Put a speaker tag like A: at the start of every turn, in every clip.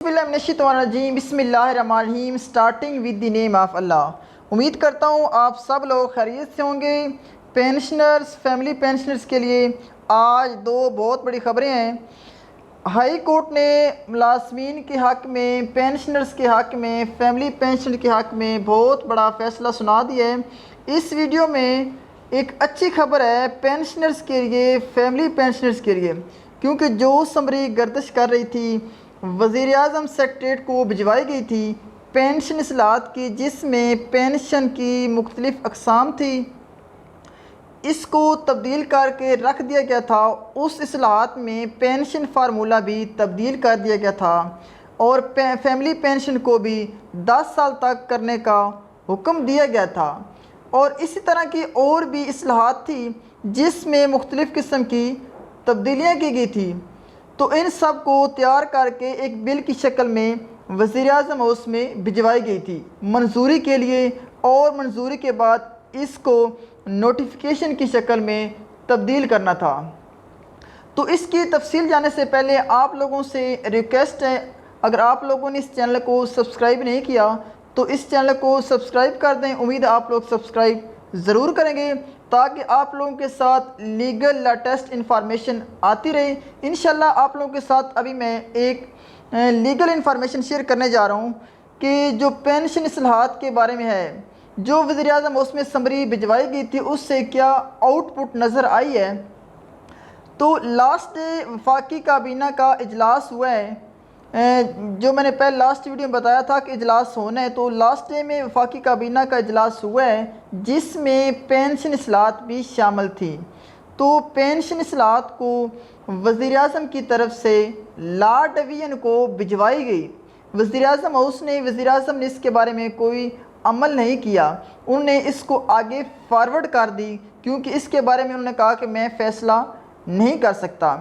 A: बिस्मिल्लाहिर्रहमानिर्रहीम बिस्मिल्लाहिर्रहमानिर्रहीम starting with the name of Allah. उम्मीद करता हूँ आप सब लोग खैरियत से होंगे। पेंशनर्स, फैमिली पेंशनर्स के लिए आज दो बहुत बड़ी खबरें हैं। हाई कोर्ट ने मुलाजमीन के हक़ में, पेंशनर्स के हक़ में, फैमिली पेंशन के हक़ में बहुत बड़ा फ़ैसला सुना दिया है। इस वीडियो में एक अच्छी खबर है पेंशनर्स के लिए, फैमिली पेंशनर्स के लिए, क्योंकि जो समरी गर्दिश कर रही थी वज़ीर-ए-आज़म सेक्रेटरीट को भिजवाई गई थी पेंशन इस्लाहत की, जिसमें पेंशन की मुख्तलिफ़ अक़साम थी, इसको तब्दील करके रख दिया गया था। उस इस्लाहत में पेंशन फार्मूला भी तब्दील कर दिया गया था और फैमिली पेंशन को भी 10 साल तक करने का हुक्म दिया गया था। और इसी तरह की और भी इस्लाहत थी जिसमें मुख्तलिफ़ किस्म की तब्दीलियाँ की गई थी। तो इन सब को तैयार करके एक बिल की शक्ल में वज़ीर-ए-आज़म हाउस में भिजवाई गई थी मंजूरी के लिए, और मंजूरी के बाद इसको नोटिफिकेशन की शक्ल में तब्दील करना था। तो इसकी तफसील जाने से पहले आप लोगों से रिक्वेस्ट है, अगर आप लोगों ने इस चैनल को सब्सक्राइब नहीं किया तो इस चैनल को सब्सक्राइब कर दें। उम्मीद है आप लोग सब्सक्राइब ज़रूर करेंगे ताकि आप लोगों के साथ लीगल लेटेस्ट इंफॉर्मेशन आती रहे। इंशाल्लाह आप लोगों के साथ अभी मैं एक लीगल इंफॉर्मेशन शेयर करने जा रहा हूँ कि जो पेंशन इस्लाहात के बारे में है, जो वज़ीर-ए-आज़म उसमें समरी भिजवाई गई थी उससे क्या आउटपुट नज़र आई है। तो लास्ट डे वफाकी काबीना का इजलास हुआ है, जो मैंने पहले लास्ट वीडियो में बताया था कि इजलास होना है। तो लास्ट डे में वफाकी काबीना का इजलास हुआ है जिसमें पेंशन इस्लाहत भी शामिल थी। तो पेंशन इस्लाहत को वज़ीर-ए-आज़म की तरफ से लॉ डिवीज़न को भिजवाई गई। वज़ीर-ए-आज़म हाउस ने, वज़ीर-ए-आज़म ने इसके बारे में कोई अमल नहीं किया, उन्होंने इसको आगे फॉरवर्ड कर दी क्योंकि इसके बारे में उन्होंने कहा कि मैं फ़ैसला नहीं कर सकता।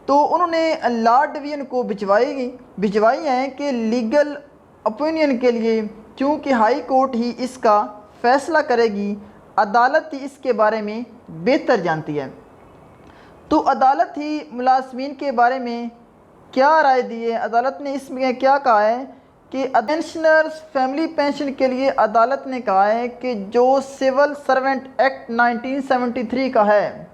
A: तो उन्होंने लॉ डिवीज़न को भिजवाई हैं कि लीगल ओपिनियन के लिए, क्योंकि हाई कोर्ट ही इसका फ़ैसला करेगी, अदालत ही इसके बारे में बेहतर जानती है। तो अदालत ही मुलाजमीन के बारे में क्या राय दी है, अदालत ने इसमें क्या कहा है कि पेंशनर्स फैमिली पेंशन के लिए अदालत ने कहा है कि जो सिविल सर्वेंट एक्ट 1973 का है,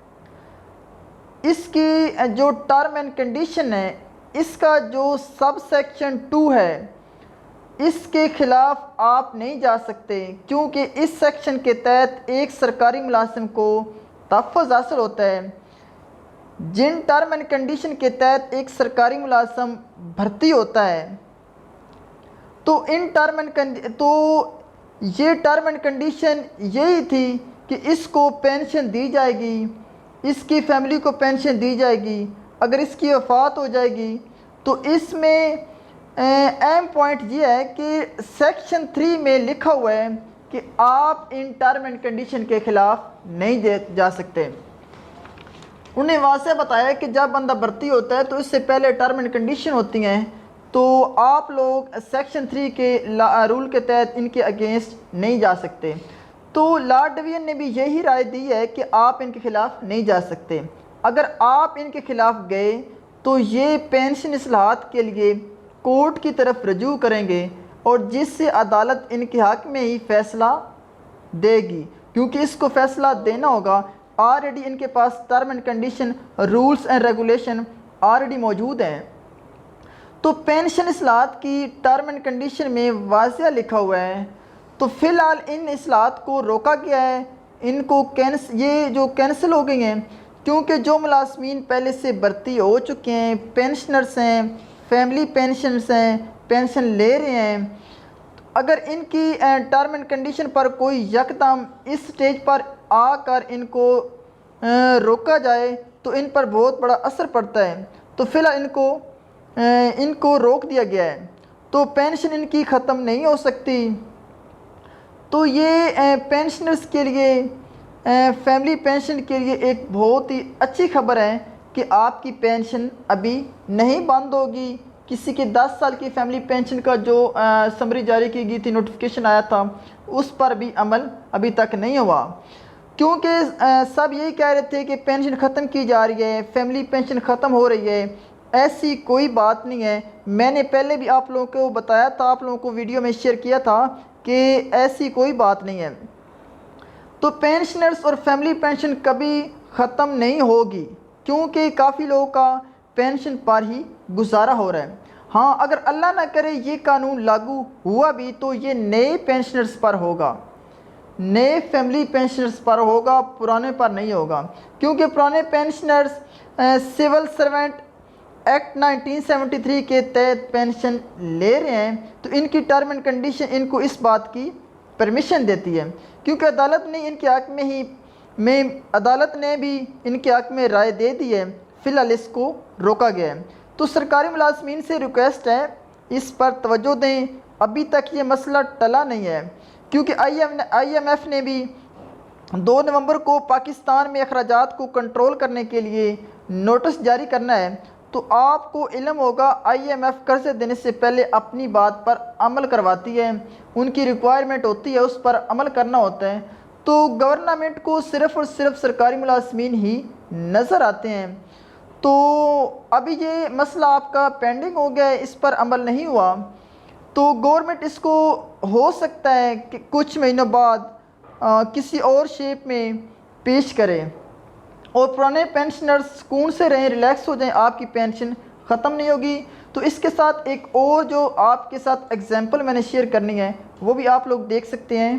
A: इसकी जो टर्म एंड कंडीशन है, इसका जो सब सेक्शन 2 है, इसके ख़िलाफ़ आप नहीं जा सकते, क्योंकि इस सेक्शन के तहत एक सरकारी मुलाजिम को तहफ़्फ़ुज़ हासिल होता है। जिन टर्म एंड कंडीशन के तहत एक सरकारी मुलाजिम भर्ती होता है, तो ये टर्म एंड कंडीशन यही थी कि इसको पेंशन दी जाएगी, इसकी फैमिली को पेंशन दी जाएगी। अगर इसकी वफ़ात हो जाएगी तो इसमें अहम पॉइंट ये है कि सेक्शन 3 में लिखा हुआ है कि आप इन टर्म एंड कंडीशन के ख़िलाफ़ नहीं जा सकते। उन्हें वाज़ेह बताया कि जब बंदा भर्ती होता है तो इससे पहले टर्म एंड कंडीशन होती हैं, तो आप लोग सेक्शन 3 के रूल के तहत इनके अगेंस्ट नहीं जा सकते। तो लॉ डिवीज़न ने भी यही राय दी है कि आप इनके ख़िलाफ़ नहीं जा सकते। अगर आप इनके ख़िलाफ़ गए तो ये पेंशन इस्लाहात के लिए कोर्ट की तरफ रजू करेंगे और जिससे अदालत इनके हक़ में ही फ़ैसला देगी, क्योंकि इसको फ़ैसला देना होगा। ऑलरेडी इनके पास term and condition, rules and regulation already मौजूद हैं। तो पेंशन इस्लाहात की टर्म एंड कंडीशन में वाज़ेह लिखा हुआ है। तो फ़िलहाल इन इस्लाहात को रोका गया है, इनको ये जो कैंसिल हो गई हैं, क्योंकि जो मुलाजमीन पहले से भर्ती हो चुके हैं, पेंशनर्स हैं, फैमिली पेंशनर्स हैं, पेंशन ले रहे हैं, अगर इनकी टर्म एंड कंडीशन पर कोई यकदम इस स्टेज पर आकर इनको रोका जाए तो इन पर बहुत बड़ा असर पड़ता है। तो फ़िलहाल इनको रोक दिया गया है, तो पेंशन इनकी ख़त्म नहीं हो सकती। तो ये पेंशनर्स के लिए, फैमिली पेंशन के लिए एक बहुत ही अच्छी खबर है कि आपकी पेंशन अभी नहीं बंद होगी। किसी के 10 साल की फैमिली पेंशन का जो समरी जारी की गई थी, नोटिफिकेशन आया था, उस पर भी अमल अभी तक नहीं हुआ, क्योंकि सब यही कह रहे थे कि पेंशन ख़त्म की जा रही है, फैमिली पेंशन ख़त्म हो रही है। ایسی کوئی بات نہیں ہے۔ میں نے پہلے بھی آپ لوگوں کو بتایا تھا، آپ لوگوں کو ویڈیو میں شیئر کیا تھا کہ ایسی کوئی بات نہیں ہے۔ تو پینشنرز اور فیملی پینشن کبھی ختم نہیں ہوگی، کیونکہ کافی لوگوں کا پینشن پر ہی گزارا ہو رہا ہے۔ ہاں، اگر اللہ نہ کرے یہ قانون لاگو ہوا بھی تو یہ نئے پینشنرز پر ہوگا، نئے فیملی پینشنرز پر ہوگا، پرانے پر نہیں ہوگا، کیونکہ پرانے پینشنرز سول سروینٹ ایکٹ 1973 کے تحت پینشن لے رہے ہیں، تو ان کی ٹرم اینڈ کنڈیشن ان کو اس بات کی پرمیشن دیتی ہے، کیونکہ عدالت نے ان کے حق عدالت نے بھی ان کے حق میں رائے دے دی ہے، فی الحال اس کو روکا گیا ہے۔ تو سرکاری ملازمین سے ریکویسٹ ہے اس پر توجہ دیں، ابھی تک یہ مسئلہ ٹلا نہیں ہے، کیونکہ آئی ایم ایف نے بھی 2 نومبر کو پاکستان میں اخراجات کو کنٹرول کرنے کے لیے نوٹس جاری کرنا ہے۔ تو آپ کو علم ہوگا آئی ایم ایف قرضے دینے سے پہلے اپنی بات پر عمل کرواتی ہے، ان کی ریکوائرمنٹ ہوتی ہے، اس پر عمل کرنا ہوتا ہے۔ تو گورنمنٹ کو صرف اور صرف سرکاری ملازمین ہی نظر آتے ہیں۔ تو ابھی یہ مسئلہ آپ کا پینڈنگ ہو گیا ہے، اس پر عمل نہیں ہوا، تو گورنمنٹ اس کو ہو سکتا ہے کہ کچھ مہینوں بعد کسی اور شیپ میں پیش کرے، اور پرانے پینشنرز سکون سے رہیں، ریلیکس ہو جائیں، آپ کی پینشن ختم نہیں ہوگی۔ تو اس کے ساتھ ایک اور جو آپ کے ساتھ ایگزامپل میں نے شیئر کرنی ہے، وہ بھی آپ لوگ دیکھ سکتے ہیں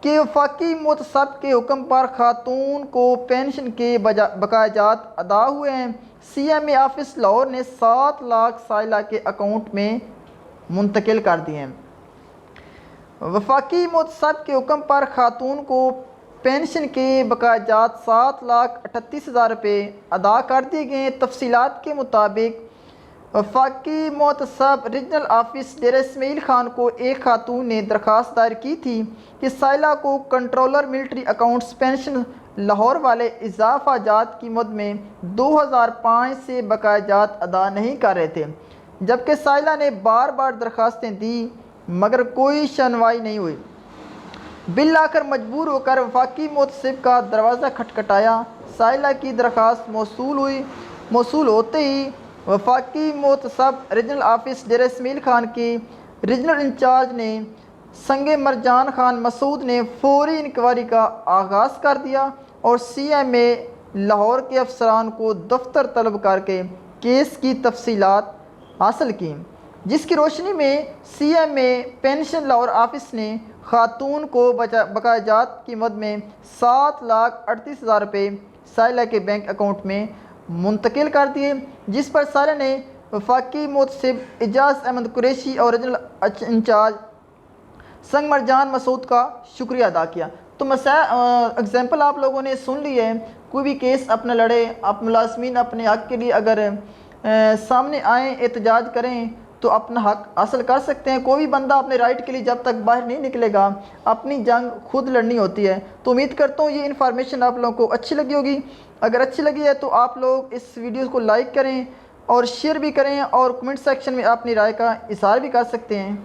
A: کہ وفاقی محتسب کے حکم پر خاتون کو پینشن کے بقایاجات ادا ہوئے ہیں۔ C M A office Lahore نے 7 لاکھ سائلہ کے اکاؤنٹ میں منتقل کر دیے ہیں۔ وفاقی محتسب کے حکم پر خاتون کو پینشن کے بقایاجات 7,38,000 روپے ادا کر دیے گئے ہیں۔ تفصیلات کے مطابق وفاقی محتسب ریجنل آفس ڈیرہ اسماعیل خان کو ایک خاتون نے درخواست دائر کی تھی کہ سائلہ کو controller military accounts pension Lahore والے اضافہ جات کی مد میں 2005 سے بقایاجات ادا نہیں کر رہے تھے، جبکہ سائلہ نے بار بار درخواستیں دی مگر کوئی سنوائی نہیں ہوئی۔ بالآخر مجبور ہو کر وفاقی محتسب کا دروازہ کھٹکھٹایا، سائلہ کی درخواست موصول ہوتے ہی وفاقی محتسب ریجنل آفس ڈیرہ اسماعیل خان کے ریجنل انچارج نے سنگ مرجان خان مسعود نے فوری انکوائری کا آغاز کر دیا اور سی ایم اے لاہور کے افسران کو دفتر طلب کر کے کیس کی تفصیلات حاصل کیں، جس کی روشنی میں سی ایم اے پینشن لاہور آفس نے خاتون کو بقایاجات کی مد میں 7,38,000 روپے سائلہ کے بینک اکاؤنٹ میں منتقل کر دیے، جس پر سائلہ نے وفاقی محتسب اعجاز احمد قریشی اور ریجنل انچارج سنگ مرجان مسعود کا شکریہ ادا کیا۔ تو ایگزامپل آپ لوگوں نے سن لی ہے، کوئی بھی کیس اپنا لڑے، آپ ملازمین اپنے حق کے لیے اگر سامنے آئیں، احتجاج کریں تو اپنا حق حاصل کر سکتے ہیں۔ کوئی بھی بندہ اپنے رائٹ کے لیے جب تک باہر نہیں نکلے گا، اپنی جنگ خود لڑنی ہوتی ہے۔ تو امید کرتا ہوں یہ انفارمیشن آپ لوگوں کو اچھی لگی ہوگی۔ اگر اچھی لگی ہے تو آپ لوگ اس ویڈیو کو لائک کریں اور شیئر بھی کریں، اور کمنٹ سیکشن میں اپنی رائے کا اظہار بھی کر سکتے ہیں۔